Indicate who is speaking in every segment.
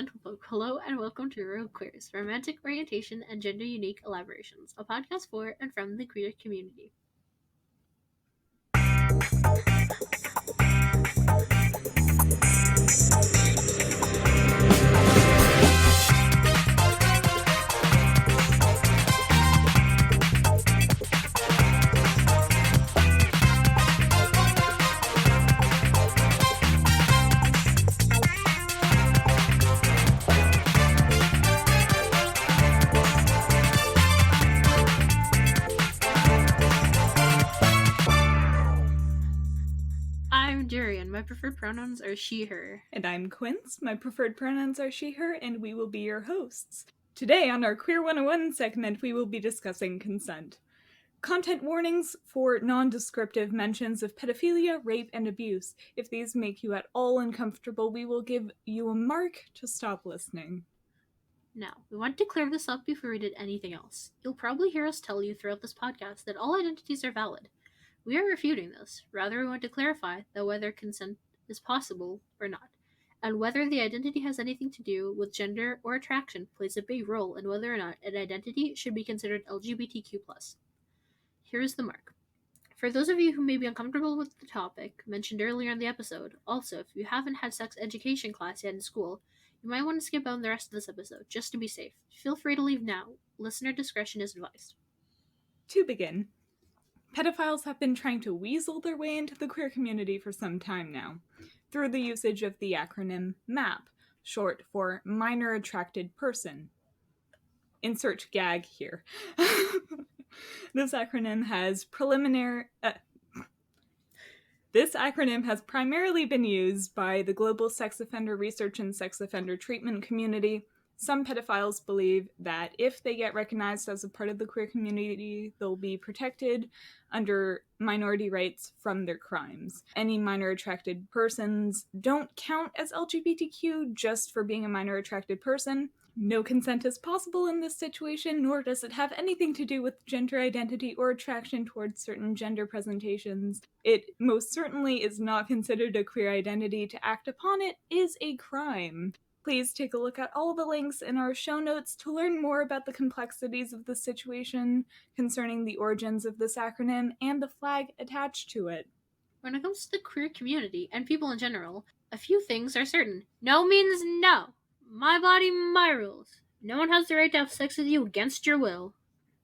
Speaker 1: gentlefolk, hello and welcome to Real Queers, Romantic Orientation and Gender Unique Elaborations, a podcast for and from the queer community. I'm Durian. My preferred pronouns are she, her.
Speaker 2: And I'm Quince. My preferred pronouns are she, her, and we will be your hosts. Today, on our Queer 101 segment, we will be discussing consent. Content warnings for non-descriptive mentions of pedophilia, rape, and abuse. If these make you at all uncomfortable, we will give you a mark to stop listening.
Speaker 1: Now, we want to clear this up before we did anything else. You'll probably hear us tell you throughout this podcast that all identities are valid. We are refuting this. Rather, we want to clarify that whether consent is possible or not, and whether the identity has anything to do with gender or attraction plays a big role in whether or not an identity should be considered LGBTQ+. Here is the mark. For those of you who may be uncomfortable with the topic mentioned earlier in the episode, also, if you haven't had sex education class yet in school, you might want to skip out on the rest of this episode, just to be safe. Feel free to leave now. Listener discretion is advised.
Speaker 2: To begin, pedophiles have been trying to weasel their way into the queer community for some time now, through the usage of the acronym MAP, short for Minor Attracted Person. Insert gag here. This acronym has primarily been used by the global sex offender research and sex offender treatment community. Some pedophiles believe that if they get recognized as a part of the queer community, they'll be protected under minority rights from their crimes. Any minor attracted persons don't count as LGBTQ just for being a minor attracted person. No consent is possible in this situation, nor does it have anything to do with gender identity or attraction towards certain gender presentations. It most certainly is not considered a queer identity. To act upon it is a crime. Please take a look at all the links in our show notes to learn more about the complexities of the situation concerning the origins of this acronym and the flag attached to it.
Speaker 1: When it comes to the queer community and people in general, a few things are certain. No means no. My body, my rules. No one has the right to have sex with you against your will.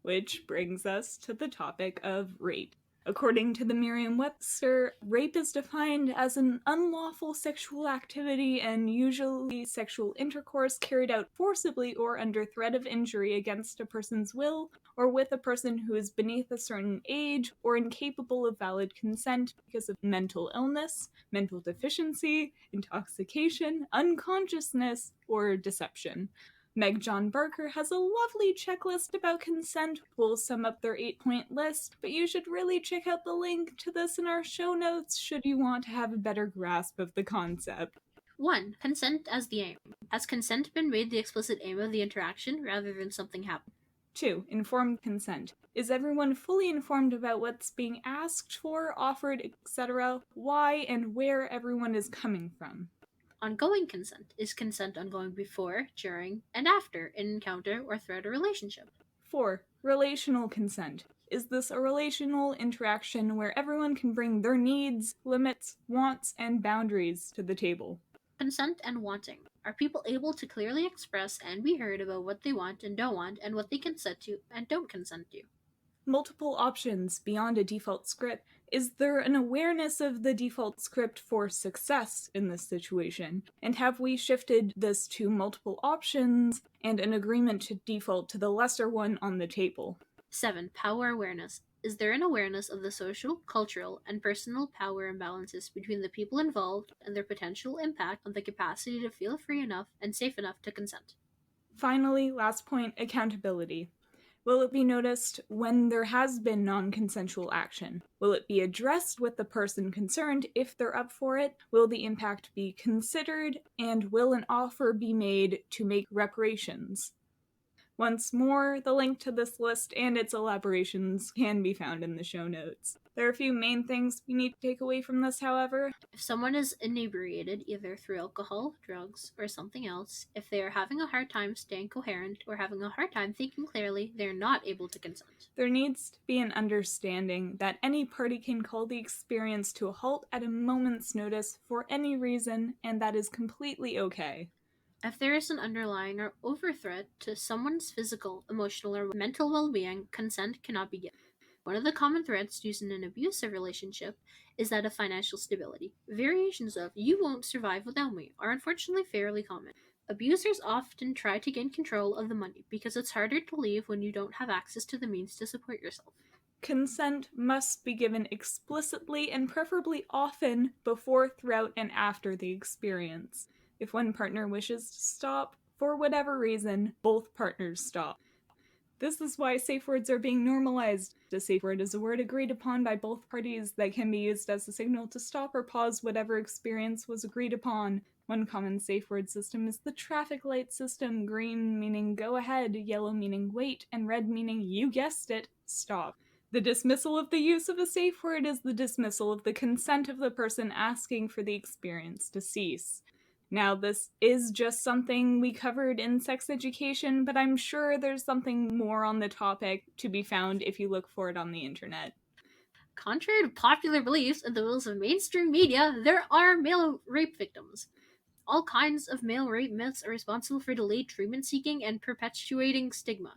Speaker 2: Which brings us to the topic of rape. According to the Merriam-Webster, rape is defined as an unlawful sexual activity and usually sexual intercourse carried out forcibly or under threat of injury against a person's will or with a person who is beneath a certain age or incapable of valid consent because of mental illness, mental deficiency, intoxication, unconsciousness, or deception. Meg John Barker has a lovely checklist about consent. We'll sum up their 8-point list, but you should really check out the link to this in our show notes should you want to have a better grasp of the concept.
Speaker 1: 1. Consent as the aim. Has consent been made the explicit aim of the interaction rather than something happening?
Speaker 2: 2. Informed consent. Is everyone fully informed about what's being asked for, offered, etc., why and where everyone is coming from?
Speaker 1: Ongoing consent. Is consent ongoing before, during, and after an encounter or throughout a relationship?
Speaker 2: 4. Relational consent. Is this a relational interaction where everyone can bring their needs, limits, wants, and boundaries to the table?
Speaker 1: Consent and wanting. Are people able to clearly express and be heard about what they want and don't want and what they consent to and don't consent to?
Speaker 2: Multiple options beyond a default script. Is there an awareness of the default script for success in this situation? And have we shifted this to multiple options and an agreement to default to the lesser one on the table?
Speaker 1: 7. Power awareness. Is there an awareness of the social, cultural, and personal power imbalances between the people involved and their potential impact on the capacity to feel free enough and safe enough to consent?
Speaker 2: Finally, last point, accountability. Will it be noticed when there has been non-consensual action? Will it be addressed with the person concerned if they're up for it? Will the impact be considered? And will an offer be made to make reparations? Once more, the link to this list and its elaborations can be found in the show notes. There are a few main things we need to take away from this, however.
Speaker 1: If someone is inebriated, either through alcohol, drugs, or something else, if they are having a hard time staying coherent or having a hard time thinking clearly, they are not able to consent.
Speaker 2: There needs to be an understanding that any party can call the experience to a halt at a moment's notice for any reason, and that is completely okay.
Speaker 1: If there is an underlying or over threat to someone's physical, emotional, or mental well-being, consent cannot be given. One of the common threats used in an abusive relationship is that of financial stability. Variations of "you won't survive without me" are unfortunately fairly common. Abusers often try to gain control of the money because it's harder to leave when you don't have access to the means to support yourself.
Speaker 2: Consent must be given explicitly and preferably often before, throughout, and after the experience. If one partner wishes to stop, for whatever reason, both partners stop. This is why safe words are being normalized. A safe word is a word agreed upon by both parties that can be used as a signal to stop or pause whatever experience was agreed upon. One common safe word system is the traffic light system, green meaning go ahead, yellow meaning wait, and red meaning, you guessed it, stop. The dismissal of the use of a safe word is the dismissal of the consent of the person asking for the experience to cease. Now, this is just something we covered in sex education, but I'm sure there's something more on the topic to be found if you look for it on the internet.
Speaker 1: Contrary to popular beliefs and the rules of mainstream media, there are male rape victims. All kinds of male rape myths are responsible for delayed treatment seeking and perpetuating stigma.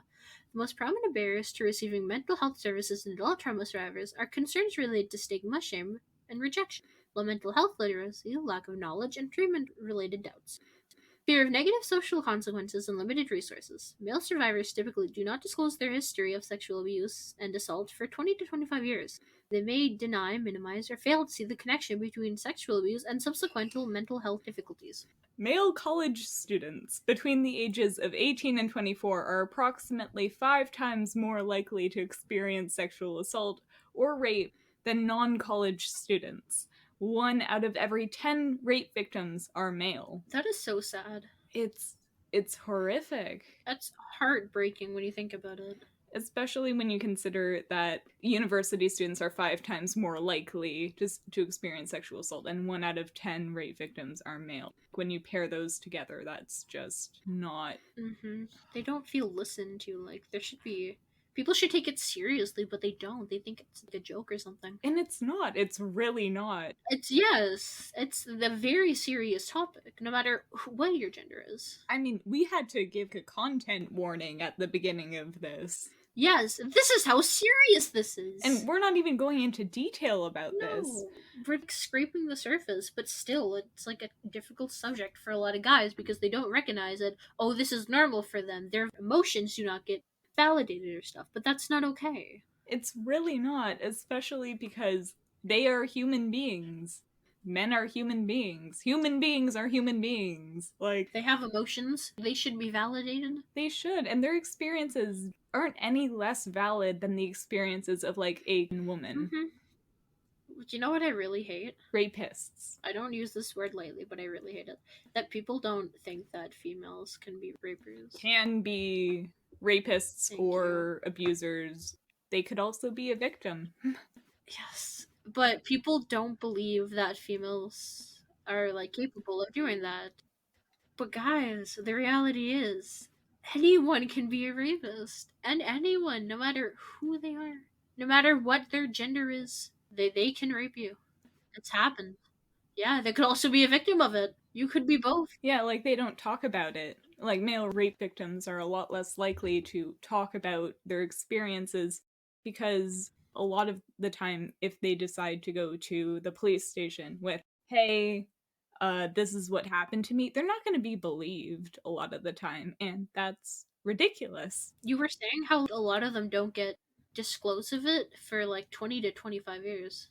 Speaker 1: The most prominent barriers to receiving mental health services in adult trauma survivors are concerns related to stigma, shame, and rejection, low mental health literacy, lack of knowledge, and treatment-related doubts. Fear of negative social consequences and limited resources. Male survivors typically do not disclose their history of sexual abuse and assault for 20 to 25 years. They may deny, minimize, or fail to see the connection between sexual abuse and subsequent mental health difficulties.
Speaker 2: Male college students between the ages of 18 and 24 are approximately 5 times more likely to experience sexual assault or rape than non-college students. 1 out of every 10 rape victims are male.
Speaker 1: That is so sad.
Speaker 2: It's horrific.
Speaker 1: That's heartbreaking when you think about it.
Speaker 2: Especially when you consider that university students are 5 times more likely to experience sexual assault, and 1 out of 10 rape victims are male. When you pair those together, that's just not...
Speaker 1: They don't feel listened to. Like, there should be... People should take it seriously, but they don't. They think it's like a joke or something.
Speaker 2: And it's not. It's really not.
Speaker 1: It's the very serious topic, no matter what your gender is.
Speaker 2: I mean, we had to give a content warning at the beginning of this.
Speaker 1: Yes, this is how serious this is.
Speaker 2: And we're not even going into detail about this.
Speaker 1: We're scraping the surface, but still, it's like a difficult subject for a lot of guys because they don't recognize that, oh, this is normal for them. Their emotions do not get validated or stuff, but that's not okay.
Speaker 2: It's really not, especially because they are human beings. Men are human beings. Human beings are human beings. Like,
Speaker 1: they have emotions. They should be validated.
Speaker 2: They should, and their experiences aren't any less valid than the experiences of, like, a woman.
Speaker 1: Do you know what I really hate?
Speaker 2: Rapists.
Speaker 1: I don't use this word lightly, but I really hate it. That people don't think that females can be rapers.
Speaker 2: Can be rapists or abusers. They could also be a victim.
Speaker 1: Yes. But people don't believe that females are, like, capable of doing that. But guys, the reality is, anyone can be a rapist. And anyone, no matter who they are, no matter what their gender is, they can rape you. It's happened. Yeah, they could also be a victim of it. You could be both.
Speaker 2: Yeah, like, they don't talk about it. Like, male rape victims are a lot less likely to talk about their experiences because a lot of the time, if they decide to go to the police station with, hey, this is what happened to me, they're not going to be believed a lot of the time, and that's ridiculous.
Speaker 1: You were saying how a lot of them don't get disclosed of it for like 20 to 25 years.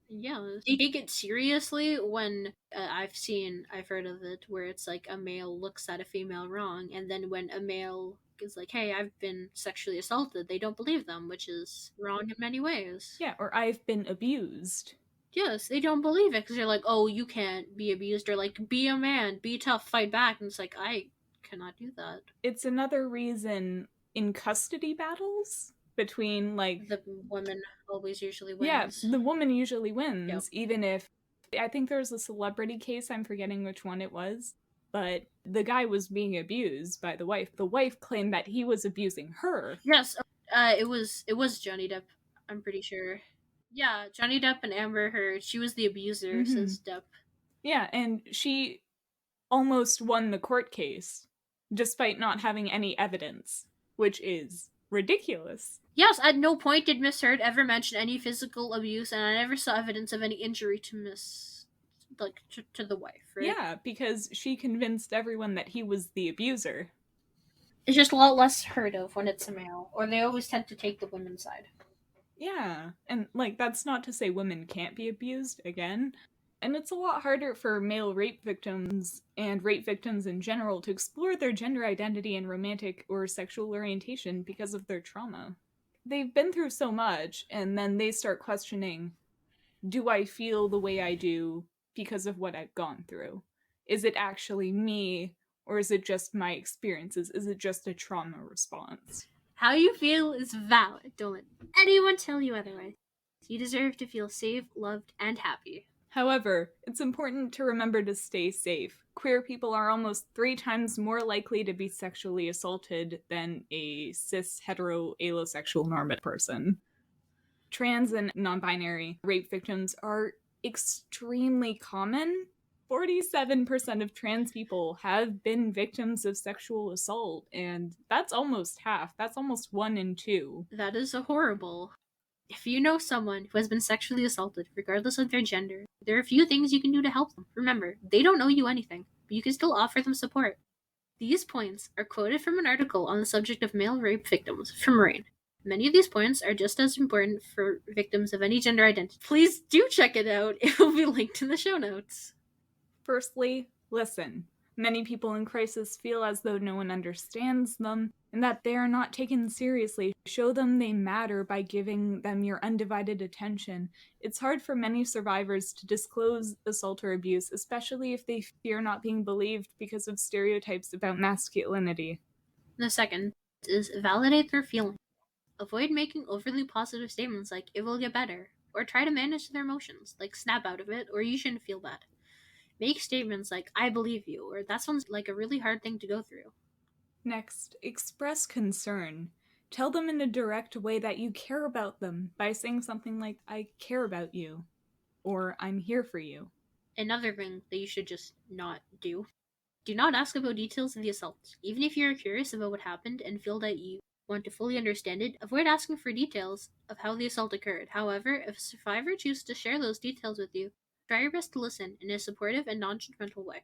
Speaker 1: Yeah, they take it seriously when I've heard of it where it's like a male looks at a female wrong, and then when a male is like, hey, I've been sexually assaulted, they don't believe them, which is wrong in many ways.
Speaker 2: Yeah, or I've been abused.
Speaker 1: Yes, they don't believe it because they're like, oh, you can't be abused, or like, be a man, be tough, fight back. And it's like, I cannot do that.
Speaker 2: It's another reason in custody battles, between, like...
Speaker 1: The woman always usually
Speaker 2: Yeah,
Speaker 1: wins.
Speaker 2: the woman usually wins,
Speaker 1: Yep.
Speaker 2: even if... I think there was a celebrity case, I'm forgetting which one it was, but the guy was being abused by the wife. The wife claimed that he was abusing her.
Speaker 1: Yes, it was Johnny Depp. I'm pretty sure. Yeah, Johnny Depp and Amber Heard. She was the abuser, says Depp.
Speaker 2: Yeah, and she almost won the court case, despite not having any evidence, which is ridiculous.
Speaker 1: Yes, at no point did Miss Heard ever mention any physical abuse, and I never saw evidence of any injury to to the wife, right?
Speaker 2: Yeah, because she convinced everyone that he was the abuser.
Speaker 1: It's just a lot less heard of when it's a male, or they always tend to take the women's side.
Speaker 2: Yeah, and, like, that's not to say women can't be abused, again. And it's a lot harder for male rape victims, and rape victims in general, to explore their gender identity and romantic or sexual orientation because of their trauma. They've been through so much, and then they start questioning, do I feel the way I do because of what I've gone through? Is it actually me, or is it just my experiences? Is it just a trauma response?
Speaker 1: How you feel is valid. Don't let anyone tell you otherwise. You deserve to feel safe, loved, and happy.
Speaker 2: However, it's important to remember to stay safe. Queer people are almost 3 times more likely to be sexually assaulted than a cis, hetero, alosexual normative person. Trans and non-binary rape victims are extremely common. 47% of trans people have been victims of sexual assault, and that's almost half. That's almost 1 in 2.
Speaker 1: That is horrible. If you know someone who has been sexually assaulted, regardless of their gender, there are a few things you can do to help them. Remember, they don't know you anything, but you can still offer them support. These points are quoted from an article on the subject of male rape victims from Rain. Many of these points are just as important for victims of any gender identity. Please do check it out. It will be linked in the show notes.
Speaker 2: Firstly, listen. Many people in crisis feel as though no one understands them, and that they are not taken seriously. Show them they matter by giving them your undivided attention. It's hard for many survivors to disclose assault or abuse, especially if they fear not being believed because of stereotypes about masculinity.
Speaker 1: The second is validate their feelings. Avoid making overly positive statements like, it will get better, or try to manage their emotions, like snap out of it, or you shouldn't feel bad. Make statements like, I believe you, or that sounds like a really hard thing to go through.
Speaker 2: Next, express concern. Tell them in a direct way that you care about them by saying something like, I care about you, or I'm here for you.
Speaker 1: Another thing that you should just not do. Do not ask about details of the assault. Even if you're curious about what happened and feel that you want to fully understand it, avoid asking for details of how the assault occurred. However, if a survivor chooses to share those details with you, try your best to listen in a supportive and non-judgmental way.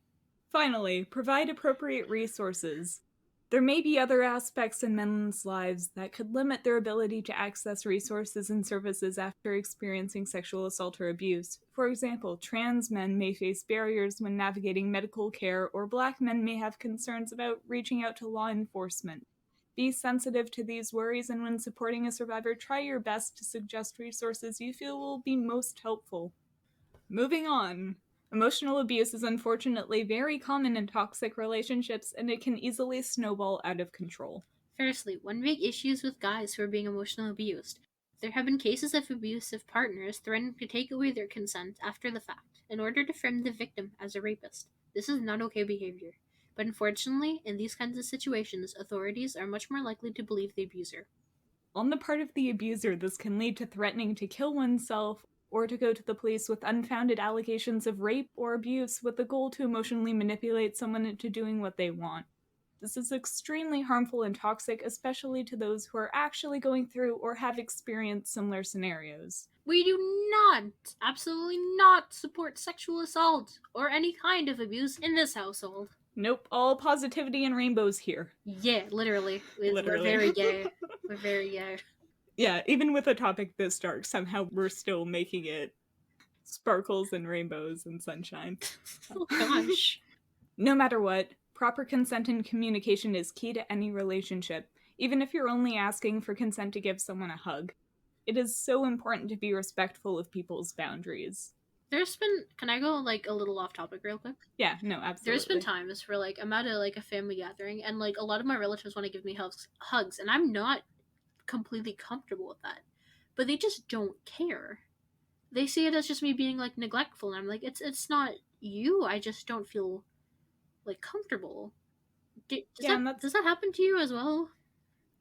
Speaker 2: Finally, provide appropriate resources. There may be other aspects in men's lives that could limit their ability to access resources and services after experiencing sexual assault or abuse. For example, trans men may face barriers when navigating medical care, or Black men may have concerns about reaching out to law enforcement. Be sensitive to these worries, and when supporting a survivor, try your best to suggest resources you feel will be most helpful. Moving on. Emotional abuse is unfortunately very common in toxic relationships, and it can easily snowball out of control.
Speaker 1: Firstly, one big issue is with guys who are being emotionally abused. There have been cases of abusive partners threatening to take away their consent after the fact in order to frame the victim as a rapist. This is not okay behavior. But unfortunately, in these kinds of situations, authorities are much more likely to believe the abuser.
Speaker 2: On the part of the abuser, this can lead to threatening to kill oneself or to go to the police with unfounded allegations of rape or abuse with the goal to emotionally manipulate someone into doing what they want. This is extremely harmful and toxic, especially to those who are actually going through or have experienced similar scenarios.
Speaker 1: We do not, absolutely not, support sexual assault or any kind of abuse in this household.
Speaker 2: Nope, all positivity and rainbows here.
Speaker 1: Yeah, literally. We're very gay. We're very gay.
Speaker 2: Yeah, even with a topic this dark, somehow we're still making it sparkles and rainbows and sunshine.
Speaker 1: Oh gosh.
Speaker 2: No matter what, proper consent and communication is key to any relationship, even if you're only asking for consent to give someone a hug. It is so important to be respectful of people's boundaries.
Speaker 1: Can I go like a little off topic real quick?
Speaker 2: Yeah, no, absolutely.
Speaker 1: There's been times where like I'm at a family gathering and like a lot of my relatives want to give me hugs and I'm not completely comfortable with that. But they just don't care. They see it as just me being like neglectful, and I'm like, it's not you. I just don't feel like comfortable.
Speaker 2: Yeah, and
Speaker 1: Does that happen to you as well?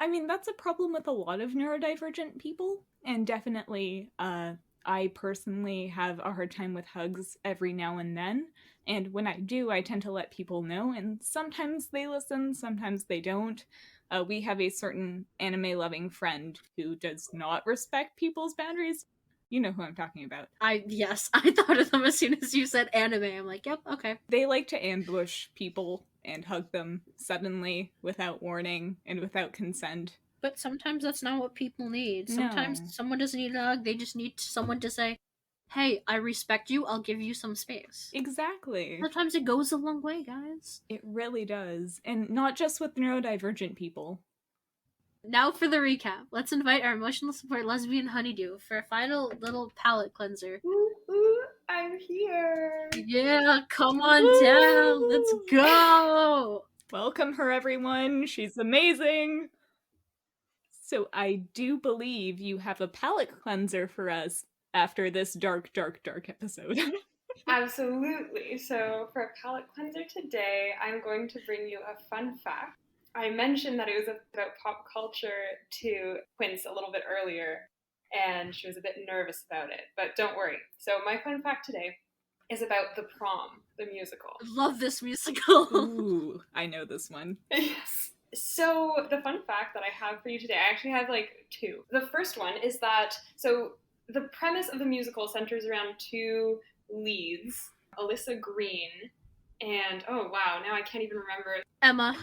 Speaker 2: I mean, that's a problem with a lot of neurodivergent people, and definitely, I personally have a hard time with hugs every now and then. And when I do, I tend to let people know, and sometimes they listen, sometimes they don't. We have a certain anime loving friend who does not respect people's boundaries. You know who I'm talking about.
Speaker 1: Yes, I thought of them as soon as you said anime. I'm like, yep, okay.
Speaker 2: They like to ambush people and hug them suddenly without warning and without consent.
Speaker 1: But sometimes that's not what people need. Sometimes
Speaker 2: No.
Speaker 1: someone doesn't need a hug, they just need someone to say, hey, I respect you, I'll give you some space.
Speaker 2: Exactly.
Speaker 1: Sometimes it goes a long way, guys.
Speaker 2: It really does. And not just with neurodivergent people.
Speaker 1: Now for the recap. Let's invite our emotional support lesbian honeydew for a final little palate cleanser.
Speaker 3: Ooh, ooh, I'm here.
Speaker 1: Yeah, come on down. Let's go.
Speaker 2: Welcome her, everyone. She's amazing. So I do believe you have a palate cleanser for us after this dark, dark, dark episode.
Speaker 3: Absolutely. So for a palate cleanser today, I'm going to bring you a fun fact. I mentioned that it was about pop culture to Quince a little bit earlier, and she was a bit nervous about it. But don't worry. So my fun fact today is about The Prom, the musical.
Speaker 1: Love this musical.
Speaker 2: Ooh, I know this one.
Speaker 3: Yes. So the fun fact that I have for you today, I actually have like two. The first one is that, so the premise of the musical centers around two leads, Alyssa Green and, oh wow, now I can't even remember.
Speaker 1: Emma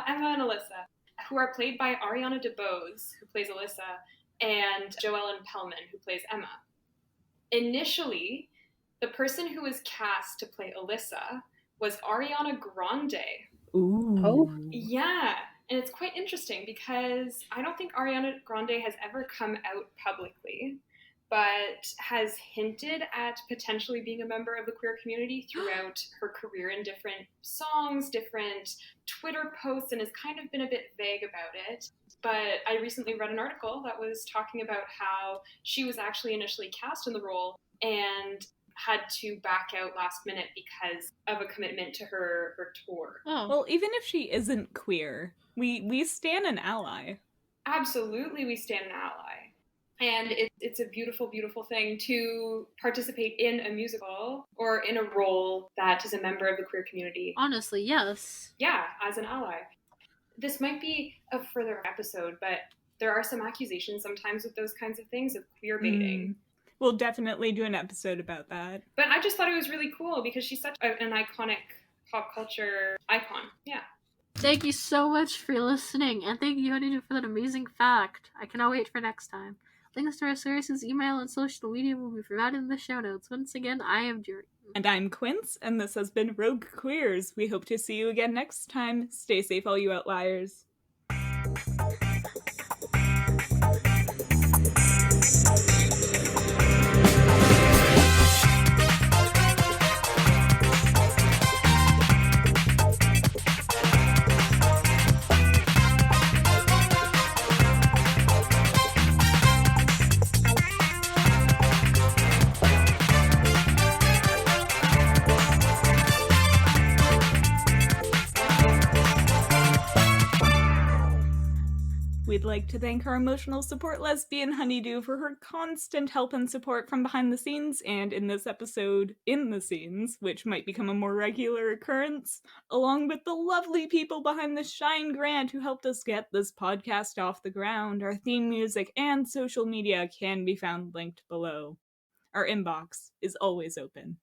Speaker 3: and Alyssa, who are played by Ariana DeBose, who plays Alyssa, and Joellen Pellman, who plays Emma. Initially, the person who was cast to play Alyssa was Ariana Grande.
Speaker 2: Ooh.
Speaker 1: Oh.
Speaker 3: Yeah, and it's quite interesting because I don't think Ariana Grande has ever come out publicly, but has hinted at potentially being a member of the queer community throughout her career in different songs, different Twitter posts, and has kind of been a bit vague about it. But I recently read an article that was talking about how she was actually initially cast in the role and had to back out last minute because of a commitment to her tour.
Speaker 1: Oh.
Speaker 2: Well, even if she isn't queer, we stand an ally.
Speaker 3: Absolutely, we stand an ally. And it's a beautiful, beautiful thing to participate in a musical or in a role that is a member of the queer community.
Speaker 1: Honestly, yes.
Speaker 3: Yeah, as an ally. This might be a further episode, but there are some accusations sometimes with those kinds of things of queer baiting.
Speaker 2: We'll definitely do an episode about that.
Speaker 3: But I just thought it was really cool because she's such an iconic pop culture icon. Yeah.
Speaker 1: Thank you so much for listening, and thank you, Honeydew, for that amazing fact. I cannot wait for next time. Links to our sources, email, and social media will be provided in the show notes. Once again, I am Durian.
Speaker 2: And I'm Quince, and this has been Rogue Queers. We hope to see you again next time. Stay safe, all you outliers. We'd like to thank our emotional support lesbian Honeydew for her constant help and support from behind the scenes, and in this episode, in the scenes, which might become a more regular occurrence, along with the lovely people behind the Shine Grant who helped us get this podcast off the ground. Our theme music and social media can be found linked below. Our inbox is always open.